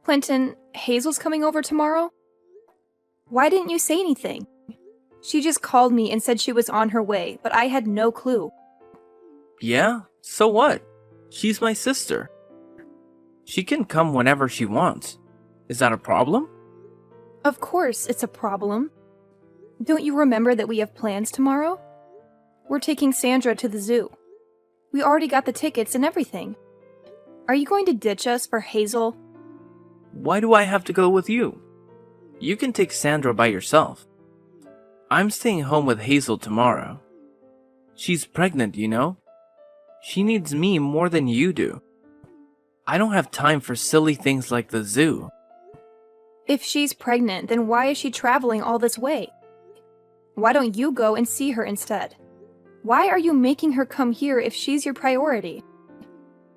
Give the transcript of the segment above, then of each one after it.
Quentin, Hazel's coming over tomorrow? Why didn't you say anything? She just called me and said she was on her way, but I had no clue. Yeah? So what? She's my sister. She can come whenever she wants. Is that a problem? Of course it's a problem. Don't you remember that we have plans tomorrow? We're taking Sandra to the zoo. We already got the tickets and everything. Are you going to ditch us for Hazel? Why do I have to go with you? You can take Sandra by yourself. I'm staying home with Hazel tomorrow. She's pregnant, you know? She needs me more than you do. I don't have time for silly things like the zoo. If she's pregnant, then why is she traveling all this way? Why don't you go and see her instead? Why are you making her come here if she's your priority?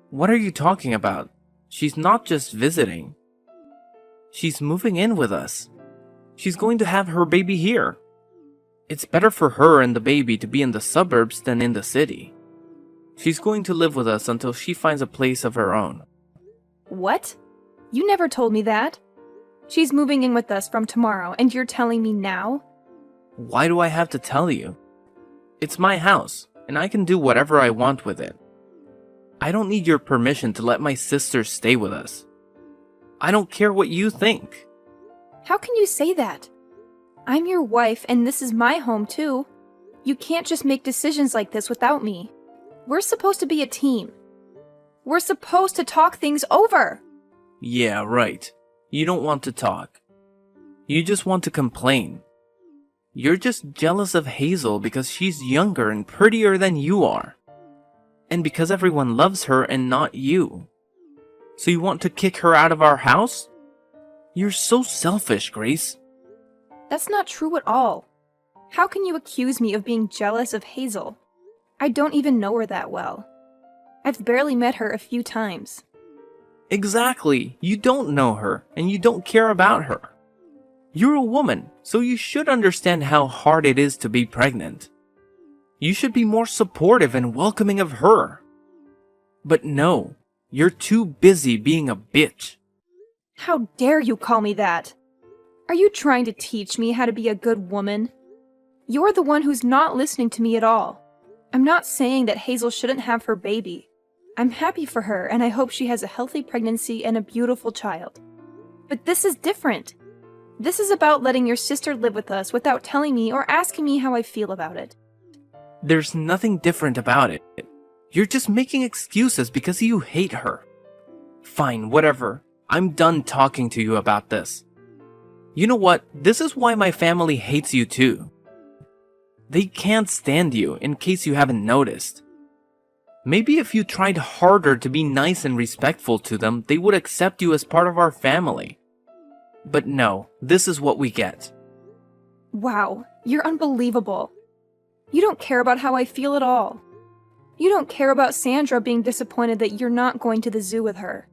What are you talking about? She's not just visiting. She's moving in with us. She's going to have her baby here. It's better for her and the baby to be in the suburbs than in the city. She's going to live with us until she finds a place of her own. What? You never told me that. She's moving in with us from tomorrow, and you're telling me now? Why do I have to tell you? It's my house, and I can do whatever I want with it. I don't need your permission to let my sister stay with us. I don't care what you think. How can you say that? I'm your wife, and this is my home too. You can't just make decisions like this without me. We're supposed to be a team. We're supposed to talk things over. Yeah, right. You don't want to talk. You just want to complain. You're just jealous of Hazel because she's younger and prettier than you are. And because everyone loves her and not you. So you want to kick her out of our house? You're so selfish, Grace. That's not true at all. How can you accuse me of being jealous of Hazel? I don't even know her that well. I've barely met her a few times. Exactly. You don't know her, and you don't care about her. You're a woman, so you should understand how hard it is to be pregnant. You should be more supportive and welcoming of her. But no, you're too busy being a bitch. How dare you call me that? Are you trying to teach me how to be a good woman? You're the one who's not listening to me at all. I'm not saying that Hazel shouldn't have her baby. I'm happy for her, and I hope she has a healthy pregnancy and a beautiful child. But this is different. This is about letting your sister live with us without telling me or asking me how I feel about it. There's nothing different about it. You're just making excuses because you hate her. Fine, whatever. I'm done talking to you about this. You know what? This is why my family hates you too. They can't stand you, in case you haven't noticed. Maybe if you tried harder to be nice and respectful to them, they would accept you as part of our family. But no, this is what we get. Wow, you're unbelievable. You don't care about how I feel at all. You don't care about Sandra being disappointed that you're not going to the zoo with her.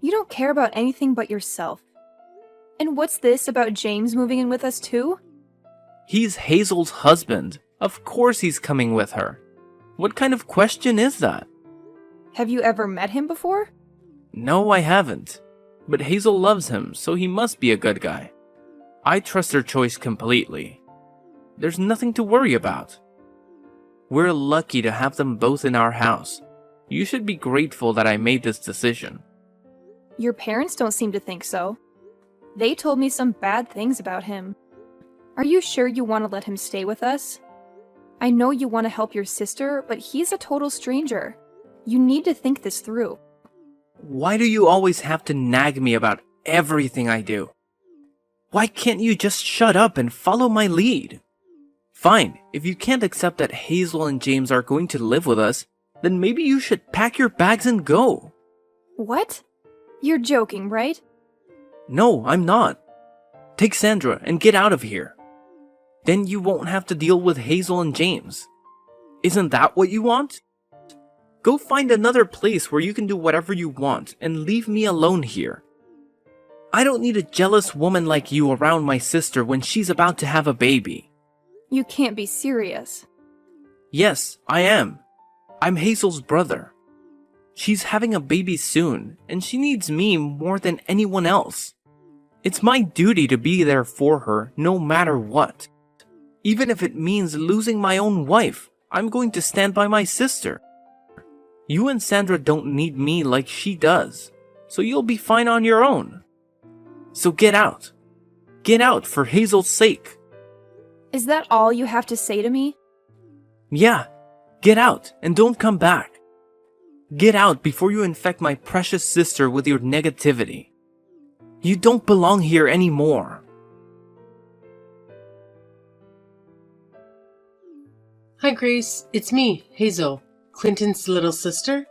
You don't care about anything but yourself. And what's this about James moving in with us too? He's Hazel's husband. Of course he's coming with her. What kind of question is that? Have you ever met him before? No, I haven't. But Hazel loves him, so he must be a good guy. I trust her choice completely. There's nothing to worry about. We're lucky to have them both in our house. You should be grateful that I made this decision. Your parents don't seem to think so. They told me some bad things about him. Are you sure you want to let him stay with us? I know you want to help your sister, but he's a total stranger. You need to think this through. Why do you always have to nag me about everything I do? Why can't you just shut up and follow my lead? Fine, if you can't accept that Hazel and James are going to live with us, then maybe you should pack your bags and go. What? You're joking, right? No, I'm not. Take Sandra and get out of here. Then you won't have to deal with Hazel and James. Isn't that what you want? Go find another place where you can do whatever you want and leave me alone here. I don't need a jealous woman like you around my sister when she's about to have a baby. You can't be serious. Yes, I am. I'm Hazel's brother. She's having a baby soon, and she needs me more than anyone else. It's my duty to be there for her no matter what. Even if it means losing my own wife, I'm going to stand by my sister. You and Sandra don't need me like she does, so you'll be fine on your own. So get out. Get out for Hazel's sake. Is that all you have to say to me? Yeah, get out and don't come back. Get out before you infect my precious sister with your negativity. You don't belong here anymore. Hi, Grace. It's me, Hazel, Clinton's little sister.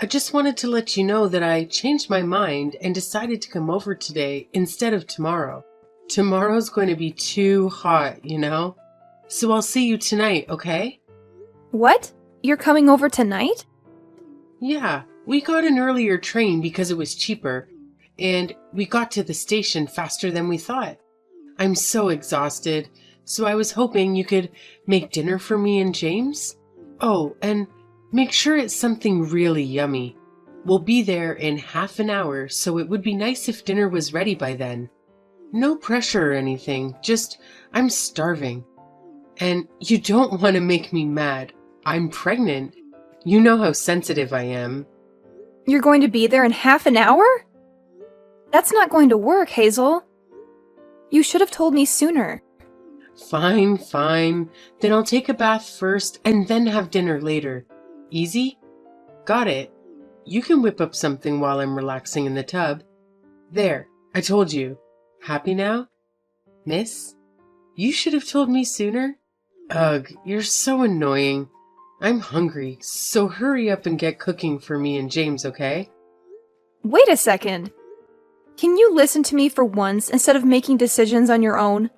I just wanted to let you know that I changed my mind and decided to come over today instead of tomorrow. Tomorrow's going to be too hot, you know? So I'll see you tonight, okay? What? You're coming over tonight? Yeah, we got an earlier train because it was cheaper, and we got to the station faster than we thought. I'm so exhausted, so I was hoping you could make dinner for me and James. Oh, and make sure it's something really yummy. We'll be there in half an hour, so it would be nice if dinner was ready by then. No pressure or anything, just I'm starving. And you don't want to make me mad. I'm pregnant. You know how sensitive I am. You're going to be there in half an hour? That's not going to work, Hazel. You should have told me sooner. Fine, fine. Then I'll take a bath first and then have dinner later. Easy? Got it. You can whip up something while I'm relaxing in the tub. There, I told you. Happy now? Miss? You should have told me sooner. Ugh, you're so annoying. I'm hungry, so hurry up and get cooking for me and James, okay? Wait a second. Can you listen to me for once instead of making decisions on your own?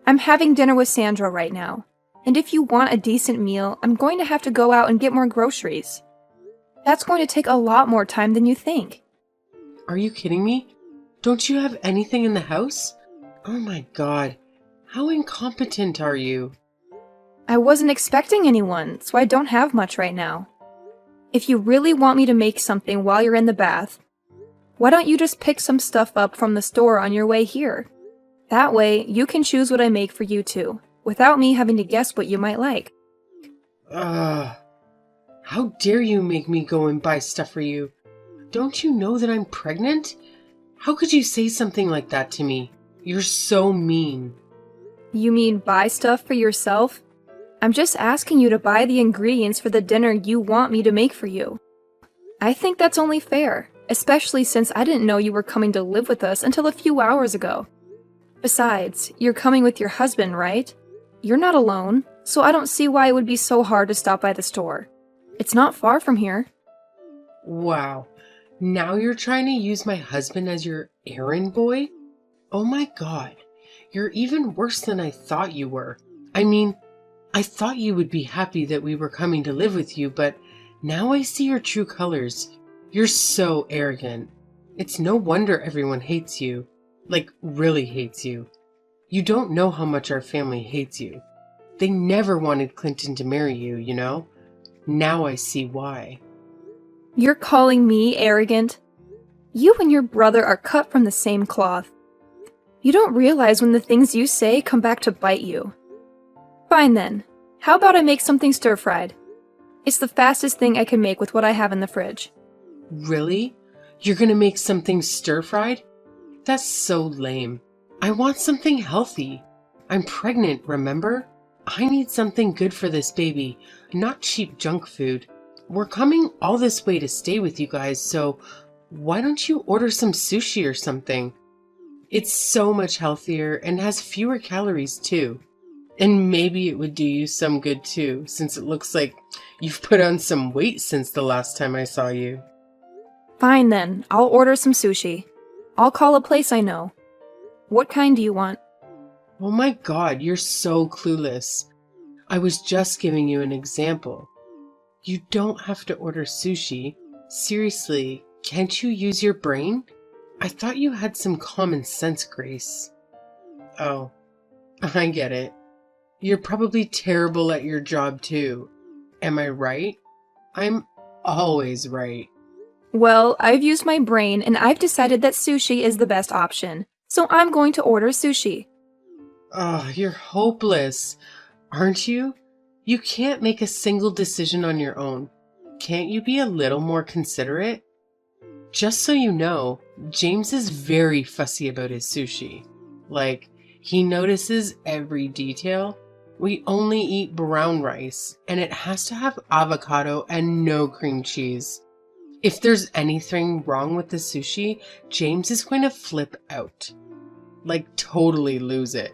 I'm having dinner with Sandra right now, and if you want a decent meal, I'm going to have to go out and get more groceries. That's going to take a lot more time than you think. Are you kidding me? Don't you have anything in the house? Oh my god, how incompetent are you? I wasn't expecting anyone, so I don't have much right now. If you really want me to make something while you're in the bath, why don't you just pick some stuff up from the store on your way here? That way, you can choose what I make for you too, without me having to guess what you might like. How dare you make me go and buy stuff for you? Don't you know that I'm pregnant? How could you say something like that to me? You're so mean. You mean buy stuff for yourself? I'm just asking you to buy the ingredients for the dinner you want me to make for you. I think that's only fair, especially since I didn't know you were coming to live with us until a few hours ago. Besides, you're coming with your husband, right? You're not alone, so I don't see why it would be so hard to stop by the store. It's not far from here. Wow. Now you're trying to use my husband as your errand boy? Oh my god. You're even worse than I thought you were. I mean, I thought you would be happy that we were coming to live with you, but now I see your true colors. You're so arrogant. It's no wonder everyone hates you. Like, really hates you. You don't know how much our family hates you. They never wanted Clinton to marry you, you know? Now I see why. You're calling me arrogant? You and your brother are cut from the same cloth. You don't realize when the things you say come back to bite you. Fine then. How about I make something stir-fried? It's the fastest thing I can make with what I have in the fridge. Really? You're gonna make something stir-fried? That's so lame. I want something healthy. I'm pregnant, remember? I need something good for this baby, not cheap junk food. We're coming all this way to stay with you guys, so why don't you order some sushi or something? It's so much healthier and has fewer calories too. And maybe it would do you some good too, since it looks like you've put on some weight since the last time I saw you. Fine then, I'll order some sushi. I'll call a place I know. What kind do you want? Oh my god, you're so clueless. I was just giving you an example. You don't have to order sushi. Seriously, can't you use your brain? I thought you had some common sense, Grace. Oh, I get it. You're probably terrible at your job too. Am I right? I'm always right. Well, I've used my brain and I've decided that sushi is the best option. So I'm going to order sushi. Oh, you're hopeless, aren't you? You can't make a single decision on your own. Can't you be a little more considerate? Just so you know, James is very fussy about his sushi. Like, he notices every detail. We only eat brown rice, and it has to have avocado and no cream cheese. If there's anything wrong with the sushi, James is going to flip out. Like, totally lose it.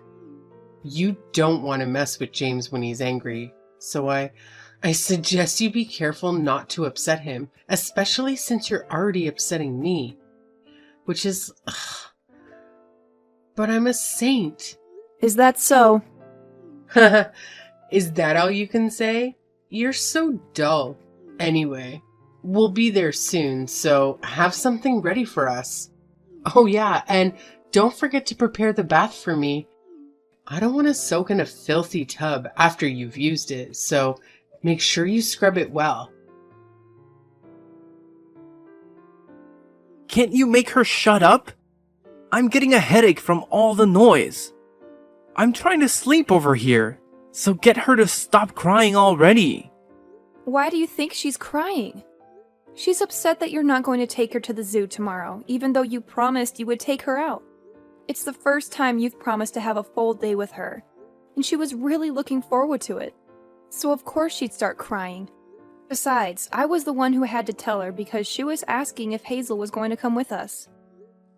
You don't want to mess with James when he's angry, so I suggest you be careful not to upset him, especially since you're already upsetting me. Which is... But I'm a saint. Is that so? Is that all you can say? You're so dull. Anyway, we'll be there soon, so have something ready for us. Oh yeah, and don't forget to prepare the bath for me. I don't want to soak in a filthy tub after you've used it, so make sure you scrub it well. Can't you make her shut up? I'm getting a headache from all the noise. I'm trying to sleep over here, so get her to stop crying already. Why do you think she's crying? She's upset that you're not going to take her to the zoo tomorrow, even though you promised you would take her out. It's the first time you've promised to have a full day with her, and she was really looking forward to it. So of course she'd start crying. Besides, I was the one who had to tell her because she was asking if Hazel was going to come with us.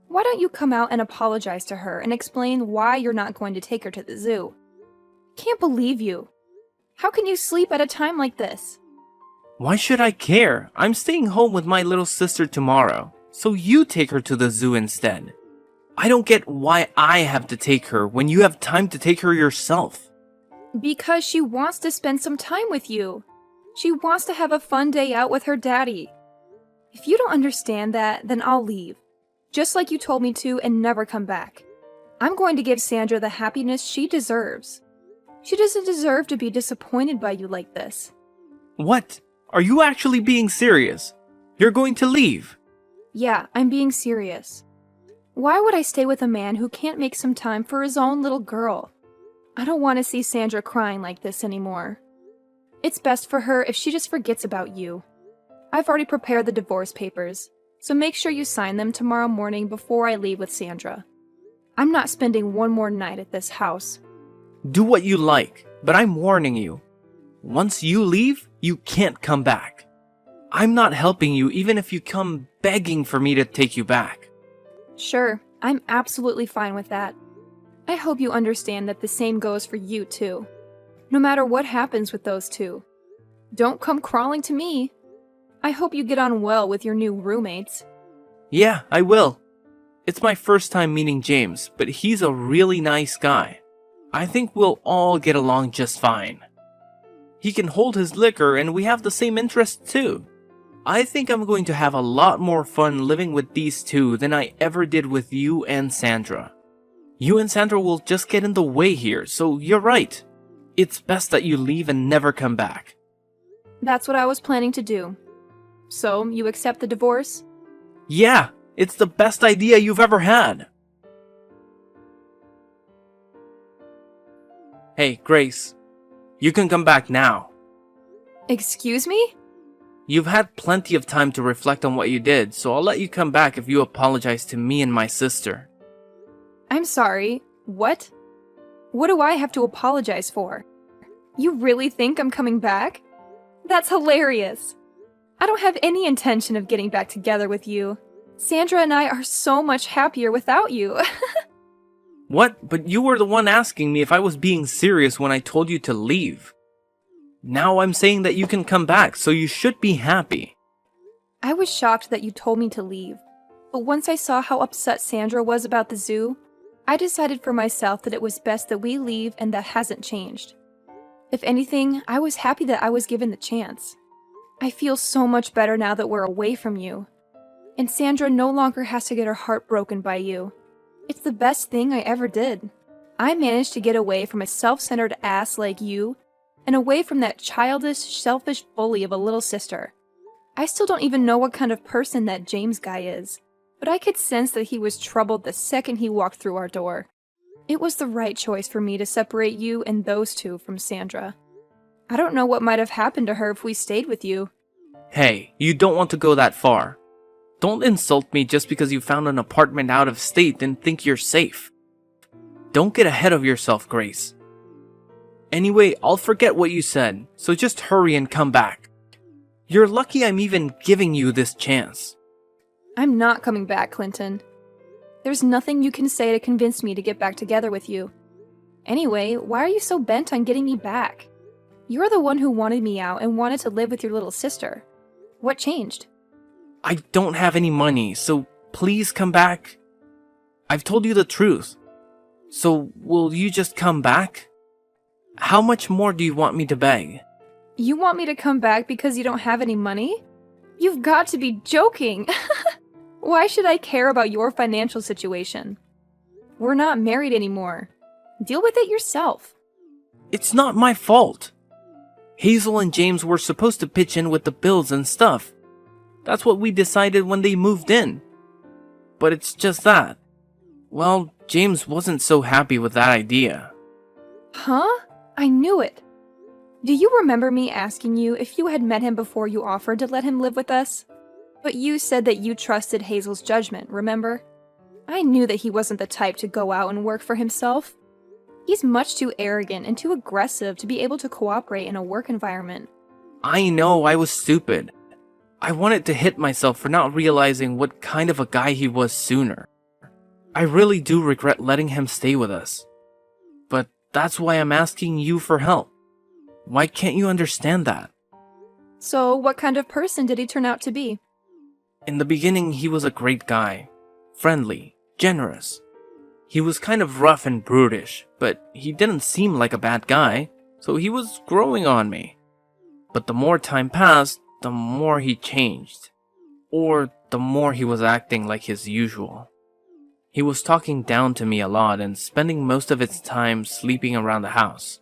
Why don't you come out and apologize to her and explain why you're not going to take her to the zoo? Can't believe you. How can you sleep at a time like this? Why should I care? I'm staying home with my little sister tomorrow, so you take her to the zoo instead. I don't get why I have to take her when you have time to take her yourself. Because she wants to spend some time with you. She wants to have a fun day out with her daddy. If you don't understand that, then I'll leave. Just like you told me to, and never come back. I'm going to give Sandra the happiness she deserves. She doesn't deserve to be disappointed by you like this. What? Are you actually being serious? You're going to leave? Yeah, I'm being serious. Why would I stay with a man who can't make some time for his own little girl? I don't want to see Sandra crying like this anymore. It's best for her if she just forgets about you. I've already prepared the divorce papers, so make sure you sign them tomorrow morning before I leave with Sandra. I'm not spending one more night at this house. Do what you like, but I'm warning you. Once you leave, you can't come back. I'm not helping you even if you come begging for me to take you back. Sure, I'm absolutely fine with that. I hope you understand that the same goes for you too. No matter what happens with those two. Don't come crawling to me. I hope you get on well with your new roommates. Yeah, I will. It's my first time meeting James, but he's a really nice guy. I think we'll all get along just fine. He can hold his liquor and we have the same interests too. I think I'm going to have a lot more fun living with these two than I ever did with you and Sandra. You and Sandra will just get in the way here, so you're right. It's best that you leave and never come back. That's what I was planning to do. So, you accept the divorce? Yeah, it's the best idea you've ever had. Hey, Grace. You can come back now. Excuse me? You've had plenty of time to reflect on what you did, so I'll let you come back if you apologize to me and my sister. I'm sorry. What? What do I have to apologize for? You really think I'm coming back? That's hilarious. I don't have any intention of getting back together with you. Sandra and I are so much happier without you. What? But you were the one asking me if I was being serious when I told you to leave. Now I'm saying that you can come back, so you should be happy. I was shocked that you told me to leave, but once I saw how upset Sandra was about the zoo, I decided for myself that it was best that we leave, and that hasn't changed. If anything, I was happy that I was given the chance. I feel so much better now that we're away from you. And Sandra no longer has to get her heart broken by you. It's the best thing I ever did. I managed to get away from a self-centered ass like you, and away from that childish, selfish bully of a little sister. I still don't even know what kind of person that James guy is, but I could sense that he was troubled the second he walked through our door. It was the right choice for me to separate you and those two from Sandra. I don't know what might have happened to her if we stayed with you. Hey, you don't want to go that far. Don't insult me just because you found an apartment out of state and think you're safe. Don't get ahead of yourself, Grace. Anyway, I'll forget what you said, so just hurry and come back. You're lucky I'm even giving you this chance. I'm not coming back, Clinton. There's nothing you can say to convince me to get back together with you. Anyway, why are you so bent on getting me back? You're the one who wanted me out and wanted to live with your little sister. What changed? I don't have any money, so please come back. I've told you the truth. So will you just come back? How much more do you want me to beg? You want me to come back because you don't have any money? You've got to be joking! Why should I care about your financial situation? We're not married anymore. Deal with it yourself. It's not my fault. Hazel and James were supposed to pitch in with the bills and stuff. That's what we decided when they moved in. But it's just that. Well, James wasn't so happy with that idea. Huh? I knew it. Do you remember me asking you if you had met him before you offered to let him live with us? But you said that you trusted Hazel's judgment, remember? I knew that he wasn't the type to go out and work for himself. He's much too arrogant and too aggressive to be able to cooperate in a work environment. I know I was stupid. I wanted to hit myself for not realizing what kind of a guy he was sooner. I really do regret letting him stay with us. But that's why I'm asking you for help. Why can't you understand that? So, what kind of person did he turn out to be? In the beginning, he was a great guy. Friendly, generous. He was kind of rough and brutish, but he didn't seem like a bad guy, so he was growing on me. But the more time passed, the more he changed. Or the more he was acting like his usual. He was talking down to me a lot and spending most of his time sleeping around the house.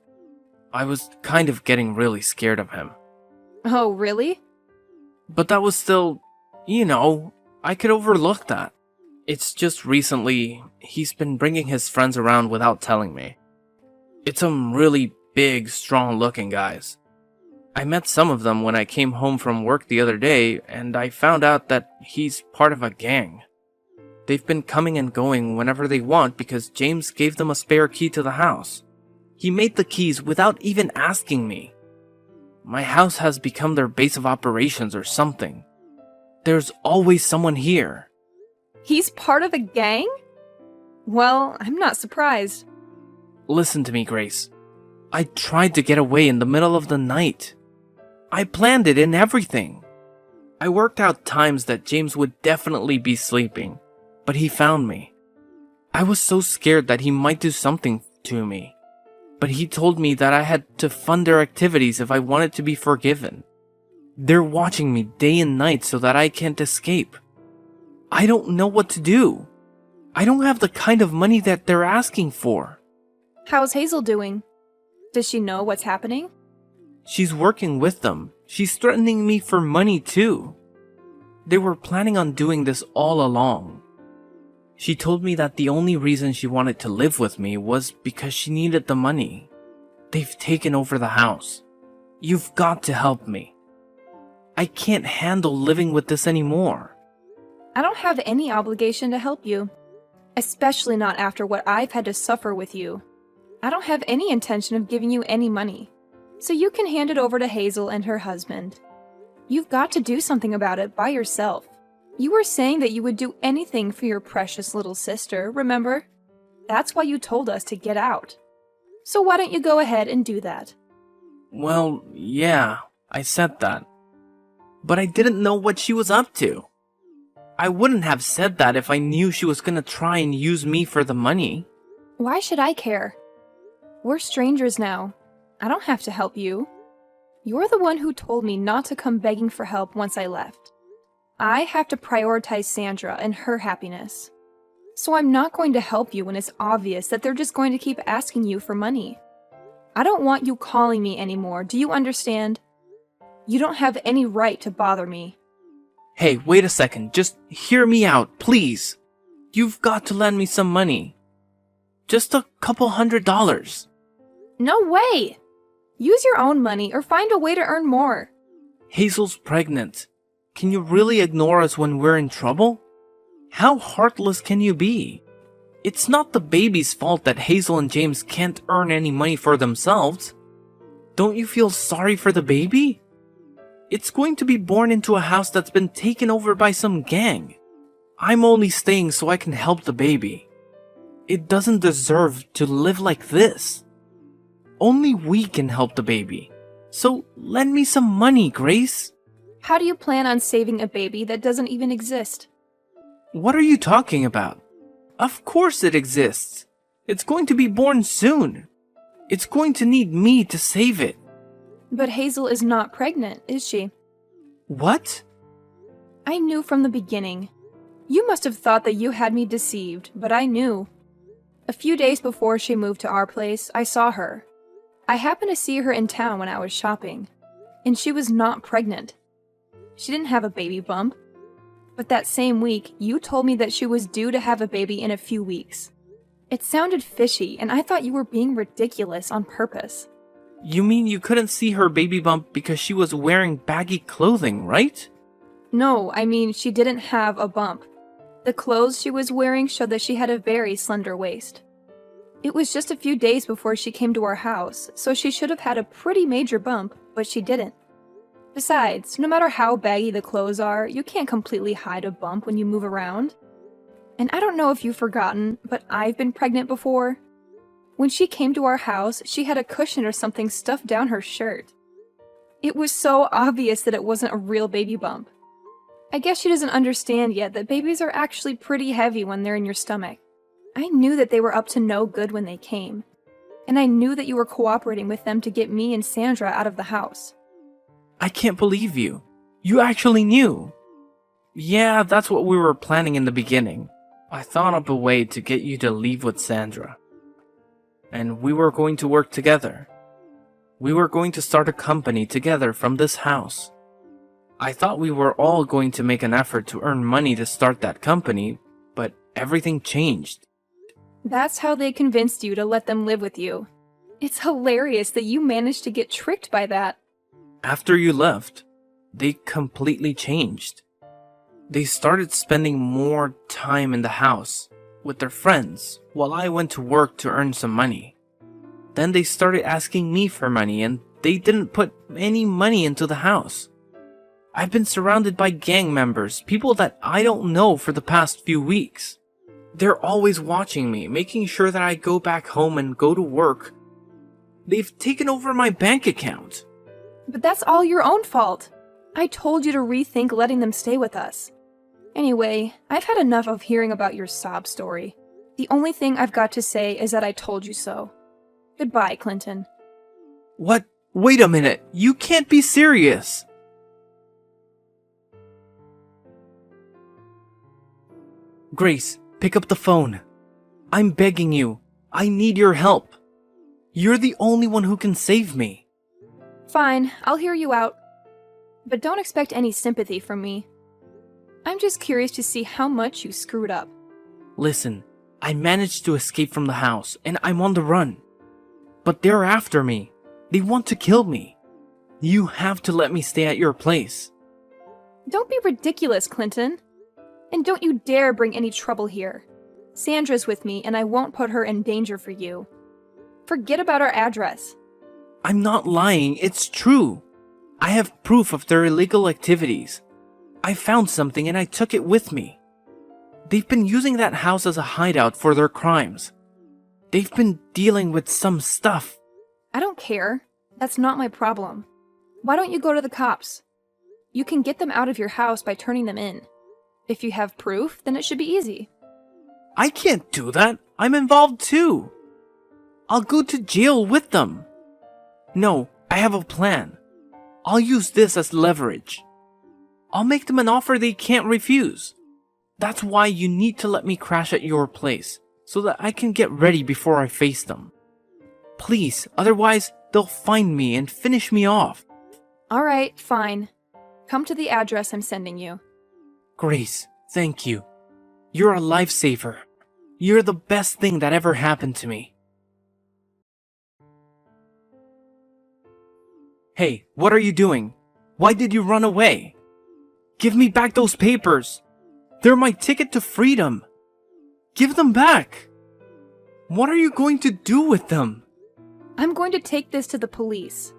I was kind of getting really scared of him. Oh, really? But that was still, I could overlook that. It's just recently, he's been bringing his friends around without telling me. It's some really big, strong-looking guys. I met some of them when I came home from work the other day, and I found out that he's part of a gang. They've been coming and going whenever they want because James gave them a spare key to the house. He made the keys without even asking me. My house has become their base of operations or something. There's always someone here. He's part of a gang? Well, I'm not surprised. Listen to me, Grace. I tried to get away in the middle of the night. I planned it and everything. I worked out times that James would definitely be sleeping, but he found me. I was so scared that he might do something to me, but he told me that I had to fund their activities if I wanted to be forgiven. They're watching me day and night so that I can't escape. I don't know what to do. I don't have the kind of money that they're asking for. How's Hazel doing? Does she know what's happening? She's working with them. She's threatening me for money too. They were planning on doing this all along. She told me that the only reason she wanted to live with me was because she needed the money. They've taken over the house. You've got to help me. I can't handle living with this anymore. I don't have any obligation to help you. Especially not after what I've had to suffer with you. I don't have any intention of giving you any money. So you can hand it over to Hazel and her husband. You've got to do something about it by yourself. You were saying that you would do anything for your precious little sister, remember? That's why you told us to get out. So why don't you go ahead and do that? Well, yeah, I said that. But I didn't know what she was up to. I wouldn't have said that if I knew she was gonna try and use me for the money. Why should I care? We're strangers now. I don't have to help you. You're the one who told me not to come begging for help once I left. I have to prioritize Sandra and her happiness. So I'm not going to help you when it's obvious that they're just going to keep asking you for money. I don't want you calling me anymore, do you understand? You don't have any right to bother me. Hey, wait a second. Just hear me out, please. You've got to lend me some money. Just a couple $100. No way! Use your own money or find a way to earn more. Hazel's pregnant. Can you really ignore us when we're in trouble? How heartless can you be? It's not the baby's fault that Hazel and James can't earn any money for themselves. Don't you feel sorry for the baby? It's going to be born into a house that's been taken over by some gang. I'm only staying so I can help the baby. It doesn't deserve to live like this. Only we can help the baby. So lend me some money, Grace. How do you plan on saving a baby that doesn't even exist? What are you talking about? Of course it exists. It's going to be born soon. It's going to need me to save it. But Hazel is not pregnant, is she? What? I knew from the beginning. You must have thought that you had me deceived, but I knew. A few days before she moved to our place, I saw her. I happened to see her in town when I was shopping, and she was not pregnant. She didn't have a baby bump. But that same week, you told me that she was due to have a baby in a few weeks. It sounded fishy, and I thought you were being ridiculous on purpose. You mean you couldn't see her baby bump because she was wearing baggy clothing, right? No, I mean she didn't have a bump. The clothes she was wearing showed that she had a very slender waist. It was just a few days before she came to our house, so she should have had a pretty major bump, but she didn't. Besides, no matter how baggy the clothes are, you can't completely hide a bump when you move around. And I don't know if you've forgotten, but I've been pregnant before. When she came to our house, she had a cushion or something stuffed down her shirt. It was so obvious that it wasn't a real baby bump. I guess she doesn't understand yet that babies are actually pretty heavy when they're in your stomach. I knew that they were up to no good when they came. And I knew that you were cooperating with them to get me and Sandra out of the house. I can't believe you. You actually knew. Yeah, that's what we were planning in the beginning. I thought up a way to get you to leave with Sandra. And we were going to work together. We were going to start a company together from this house. I thought we were all going to make an effort to earn money to start that company, but everything changed. That's how they convinced you to let them live with you. It's hilarious that you managed to get tricked by that. After you left, they completely changed. They started spending more time in the house with their friends while I went to work to earn some money. Then they started asking me for money and they didn't put any money into the house. I've been surrounded by gang members, people that I don't know for the past few weeks. They're always watching me, making sure that I go back home and go to work. They've taken over my bank account. But that's all your own fault. I told you to rethink letting them stay with us. Anyway, I've had enough of hearing about your sob story. The only thing I've got to say is that I told you so. Goodbye, Clinton. What? Wait a minute. You can't be serious. Grace, pick up the phone. I'm begging you. I need your help. You're the only one who can save me. Fine, I'll hear you out. But don't expect any sympathy from me. I'm just curious to see how much you screwed up. Listen, I managed to escape from the house and I'm on the run. But they're after me. They want to kill me. You have to let me stay at your place. Don't be ridiculous, Clinton. And don't you dare bring any trouble here. Sandra's with me and I won't put her in danger for you. Forget about our address. I'm not lying, it's true. I have proof of their illegal activities. I found something and I took it with me. They've been using that house as a hideout for their crimes. They've been dealing with some stuff. I don't care. That's not my problem. Why don't you go to the cops? You can get them out of your house by turning them in. If you have proof, then it should be easy. I can't do that. I'm involved too. I'll go to jail with them. No, I have a plan. I'll use this as leverage. I'll make them an offer they can't refuse. That's why you need to let me crash at your place, so that I can get ready before I face them. Please, otherwise they'll find me and finish me off. Alright, fine. Come to the address I'm sending you. Grace, thank you. You're a lifesaver. You're the best thing that ever happened to me. Hey, what are you doing? Why did you run away? Give me back those papers. They're my ticket to freedom. Give them back. What are you going to do with them? I'm going to take this to the police.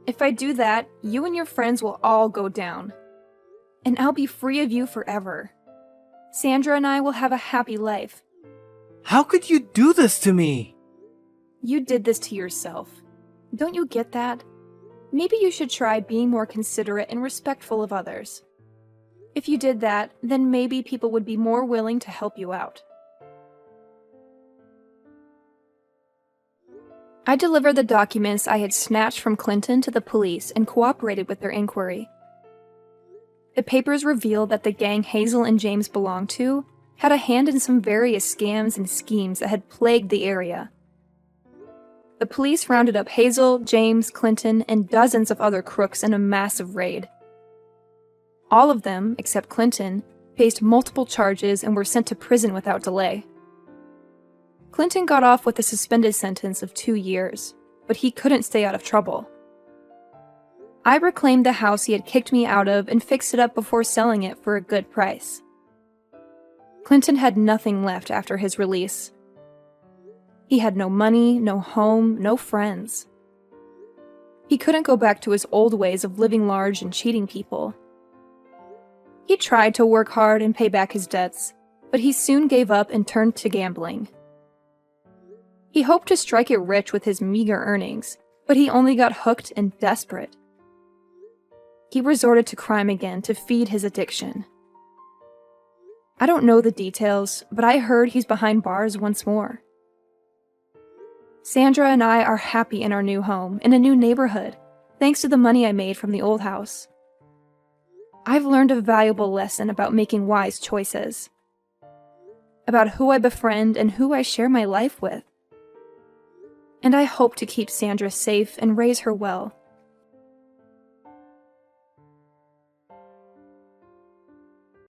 If I do that, you and your friends will all go down. And I'll be free of you forever. Sandra and I will have a happy life. How could you do this to me? You did this to yourself. Don't you get that? Maybe you should try being more considerate and respectful of others. If you did that, then maybe people would be more willing to help you out. I delivered the documents I had snatched from Clinton to the police and cooperated with their inquiry. The papers revealed that the gang Hazel and James belonged to had a hand in some various scams and schemes that had plagued the area. The police rounded up Hazel, James, Clinton, and dozens of other crooks in a massive raid. All of them, except Clinton, faced multiple charges and were sent to prison without delay. Clinton got off with a suspended sentence of 2 years, but he couldn't stay out of trouble. I reclaimed the house he had kicked me out of and fixed it up before selling it for a good price. Clinton had nothing left after his release. He had no money, no home, no friends. He couldn't go back to his old ways of living large and cheating people. He tried to work hard and pay back his debts, but he soon gave up and turned to gambling. He hoped to strike it rich with his meager earnings, but he only got hooked and desperate. He resorted to crime again to feed his addiction. I don't know the details, but I heard he's behind bars once more. Sandra and I are happy in our new home, in a new neighborhood, thanks to the money I made from the old house. I've learned a valuable lesson about making wise choices, about who I befriend and who I share my life with. And I hope to keep Sandra safe and raise her well.